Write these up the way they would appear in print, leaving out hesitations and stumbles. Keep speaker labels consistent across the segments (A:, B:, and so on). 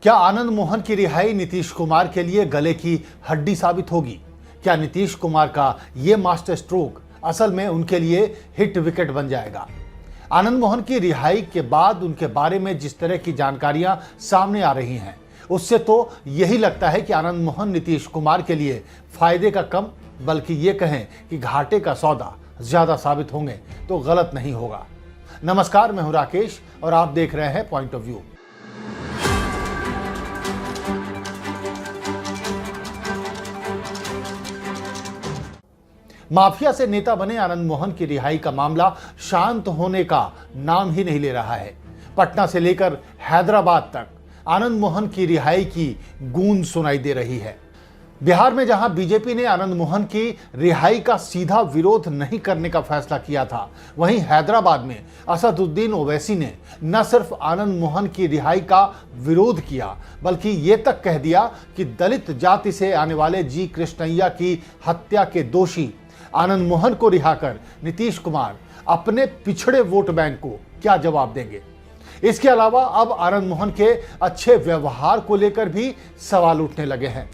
A: क्या आनंद मोहन की रिहाई नीतीश कुमार के लिए गले की हड्डी साबित होगी? क्या नीतीश कुमार का ये मास्टर स्ट्रोक असल में उनके लिए हिट विकेट बन जाएगा? आनंद मोहन की रिहाई के बाद उनके बारे में जिस तरह की जानकारियां सामने आ रही हैं, उससे तो यही लगता है कि आनंद मोहन नीतीश कुमार के लिए फायदे का कम बल्कि ये कहें कि घाटे का सौदा ज्यादा साबित होंगे तो गलत नहीं होगा। नमस्कार, मैं हूं राकेश और आप देख रहे हैं पॉइंट ऑफ व्यू। माफिया से नेता बने आनंद मोहन की रिहाई का मामला शांत होने का नाम ही नहीं ले रहा है। पटना से लेकर हैदराबाद तक आनंद मोहन की रिहाई की गूंज सुनाई दे रही है। बिहार में जहां बीजेपी ने आनंद मोहन की रिहाई का सीधा विरोध नहीं करने का फैसला किया था, वहीं हैदराबाद में असदुद्दीन ओवैसी ने न सिर्फ आनंद मोहन की रिहाई का विरोध किया बल्कि ये तक कह दिया कि दलित जाति से आने वाले जी कृष्णैया की हत्या के दोषी आनंद मोहन को रिहा कर नीतीश कुमार अपने पिछड़े वोट बैंक को क्या जवाब देंगे। इसके अलावा अब आनंद मोहन के अच्छे व्यवहार को लेकर भी सवाल उठने लगे हैं।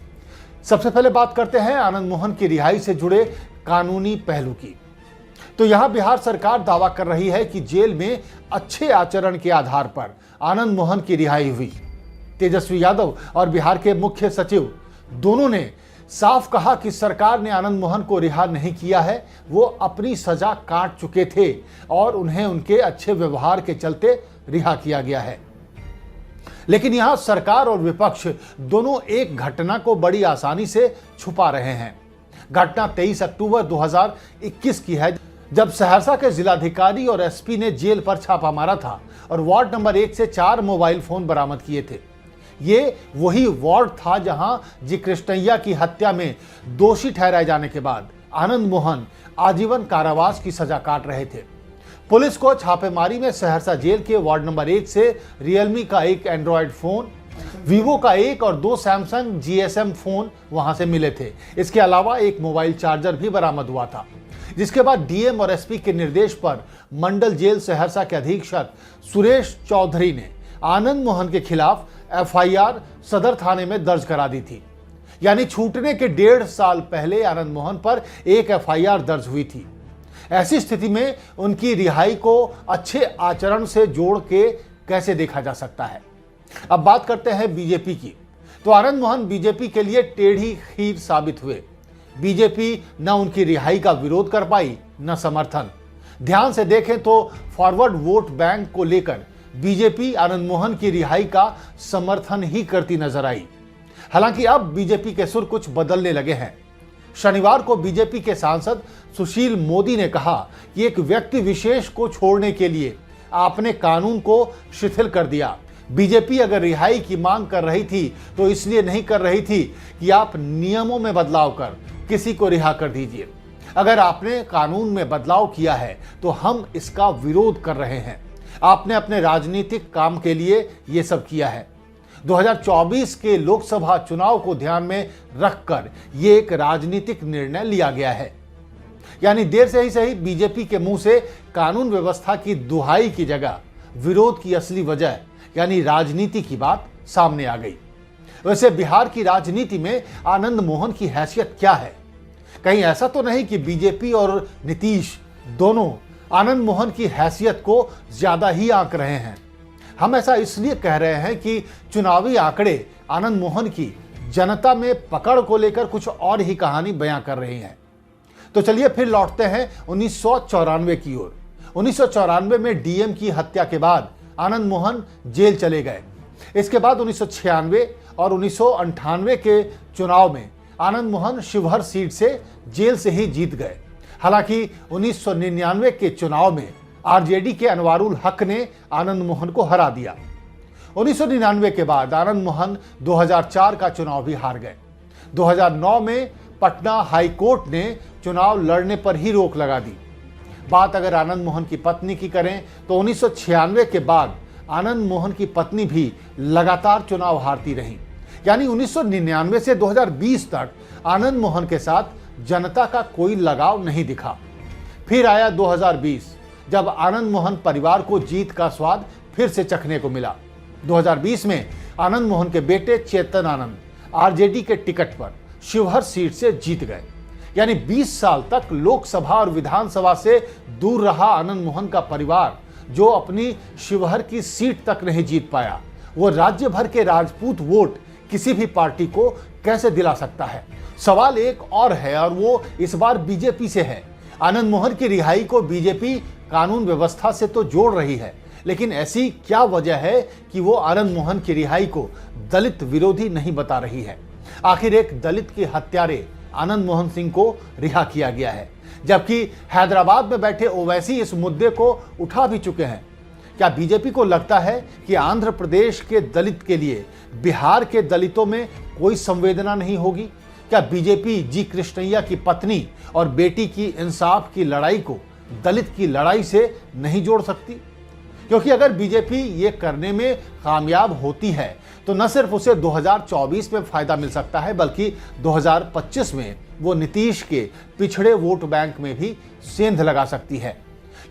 A: सबसे पहले बात करते हैं आनंद मोहन की रिहाई से जुड़े कानूनी पहलू की। तो यहां बिहार सरकार दावा कर रही है कि जेल में अच्छे आचरण के आधार पर आनंद मोहन की रिहाई हुई। तेजस्वी यादव और बिहार के मुख्य सचिव दोनों ने साफ कहा कि सरकार ने आनंद मोहन को रिहा नहीं किया है, वो अपनी सजा काट चुके थे और उन्हें उनके अच्छे व्यवहार के चलते रिहा किया गया है। लेकिन यहां सरकार और विपक्ष दोनों एक घटना को बड़ी आसानी से छुपा रहे हैं। घटना 23 अक्टूबर 2021 की है, जब सहरसा के जिलाधिकारी और एसपी ने जेल पर छापा मारा था और वार्ड नंबर 1 से 4 मोबाइल फोन बरामद किए थे। ये वही वार्ड था जहां जी कृष्णैया की हत्या में दोषी ठहराए जाने के बाद आनंद मोहन आजीवन कारावास की सजा काट रहे थे। पुलिस को छापेमारी में सहरसा जेल के वार्ड नंबर 1 से रियलमी का एक एंड्रॉयड फोन, वीवो का एक और 2 सैमसंग जीएसएम फोन वहां से मिले थे। इसके अलावा एक मोबाइल चार्जर भी बरामद हुआ था, जिसके बाद डीएम और एसपी के निर्देश पर मंडल जेल सहरसा के अधीक्षक सुरेश चौधरी ने आनंद मोहन के खिलाफ एफआईआर सदर थाने में दर्ज करा दी थी। यानी छूटने के 1.5 साल पहले आनंद मोहन पर एक एफआईआर दर्ज हुई थी। ऐसी स्थिति में उनकी रिहाई को अच्छे आचरण से जोड़ के कैसे देखा जा सकता है। अब बात करते हैं बीजेपी की। तो आनंद मोहन बीजेपी के लिए टेढ़ी खीर साबित हुए। बीजेपी न उनकी रिहाई का विरोध कर पाई न समर्थन। ध्यान से देखें तो फॉरवर्ड वोट बैंक को लेकर बीजेपी आनंद मोहन की रिहाई का समर्थन ही करती नजर आई। हालांकि अब बीजेपी के सुर कुछ बदलने लगे हैं। शनिवार को बीजेपी के सांसद सुशील मोदी ने कहा कि एक व्यक्ति विशेष को छोड़ने के लिए आपने कानून को शिथिल कर दिया। बीजेपी अगर रिहाई की मांग कर रही थी तो इसलिए नहीं कर रही थी कि आप नियमों में बदलाव कर किसी को रिहा कर दीजिए। अगर आपने कानून में बदलाव किया है तो हम इसका विरोध कर रहे हैं। आपने अपने राजनीतिक काम के लिए यह सब किया है। 2024 के लोकसभा चुनाव को ध्यान में रखकर यह एक राजनीतिक निर्णय लिया गया है। यानी देर से ही सही बीजेपी के मुंह से कानून व्यवस्था की दुहाई की जगह विरोध की असली वजह यानी राजनीति की बात सामने आ गई। वैसे बिहार की राजनीति में आनंद मोहन की हैसियत क्या है? कहीं ऐसा तो नहीं कि बीजेपी और नीतीश दोनों आनंद मोहन की हैसियत को ज्यादा ही आंक रहे हैं? हम ऐसा इसलिए कह रहे हैं कि चुनावी आंकड़े आनंद मोहन की जनता में पकड़ को लेकर कुछ और ही कहानी बयां कर रही हैं। तो चलिए फिर लौटते हैं 1994 की ओर। 1994 में डीएम की हत्या के बाद आनंद मोहन जेल चले गए। इसके बाद 1996 और 1998 के चुनाव में आनंद मोहन शिवहर सीट से जेल से ही जीत गए। हालांकि 1999 के चुनाव में आरजेडी के अनवारुल हक ने आनंद मोहन को हरा दिया। 1999 के बाद आनंद मोहन 2004 का चुनाव भी हार गए। 2009 में पटना हाई कोर्ट ने चुनाव लड़ने पर ही रोक लगा दी। बात अगर आनंद मोहन की पत्नी की करें तो 1996 के बाद आनंद मोहन की पत्नी भी लगातार चुनाव हारती रही। यानी 1999 से 2020 तक आनंद मोहन के साथ जनता का कोई लगाव नहीं दिखा। फिर आया 2020, जब आनंद मोहन परिवार को जीत का स्वाद फिर से चखने को मिला। 2020 में आनंद मोहन के बेटे चेतन आनंद आरजेडी के टिकट पर शिवहर सीट से जीत गए। यानी 20 साल तक लोकसभा और विधानसभा से दूर रहा आनंद मोहन का परिवार, जो अपनी शिवहर की सीट तक नहीं जीत पाया, वो राज्य भर के राजपूत वोट किसी भी पार्टी को कैसे दिला सकता है। सवाल एक और है, और वो इस बार बीजेपी से है। आनंद मोहन की रिहाई को बीजेपी कानून व्यवस्था से तो जोड़ रही है, लेकिन ऐसी क्या वजह है कि वो आनंद मोहन की रिहाई को दलित विरोधी नहीं बता रही है। आखिर एक दलित के हत्यारे आनंद मोहन सिंह को रिहा किया गया है, जबकि हैदराबाद में बैठे ओवैसी इस मुद्दे को उठा भी चुके हैं। क्या बीजेपी को लगता है कि आंध्र प्रदेश के दलित के लिए बिहार के दलितों में कोई संवेदना नहीं होगी? क्या बीजेपी जी कृष्णैया की पत्नी और बेटी की इंसाफ की लड़ाई को दलित की लड़ाई से नहीं जोड़ सकती? क्योंकि अगर बीजेपी ये करने में कामयाब होती है तो न सिर्फ उसे 2024 में फायदा मिल सकता है, बल्कि 2025 में वो नीतीश के पिछड़े वोट बैंक में भी सेंध लगा सकती है।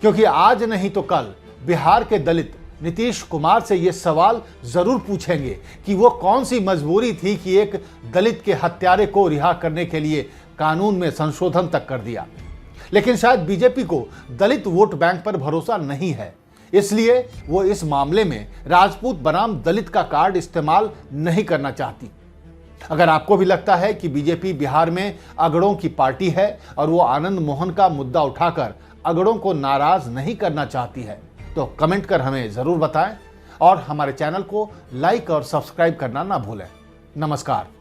A: क्योंकि आज नहीं तो कल बिहार के दलित नीतीश कुमार से ये सवाल जरूर पूछेंगे कि वो कौन सी मजबूरी थी कि एक दलित के हत्यारे को रिहा करने के लिए कानून में संशोधन तक कर दिया। लेकिन शायद बीजेपी को दलित वोट बैंक पर भरोसा नहीं है, इसलिए वो इस मामले में राजपूत बनाम दलित का कार्ड इस्तेमाल नहीं करना चाहती। अगर आपको भी लगता है कि बीजेपी बिहार में अगड़ों की पार्टी है और वो आनंद मोहन का मुद्दा उठाकर अगड़ों को नाराज नहीं करना चाहती है, तो कमेंट कर हमें जरूर बताएं और हमारे चैनल को लाइक और सब्सक्राइब करना ना भूलें। नमस्कार।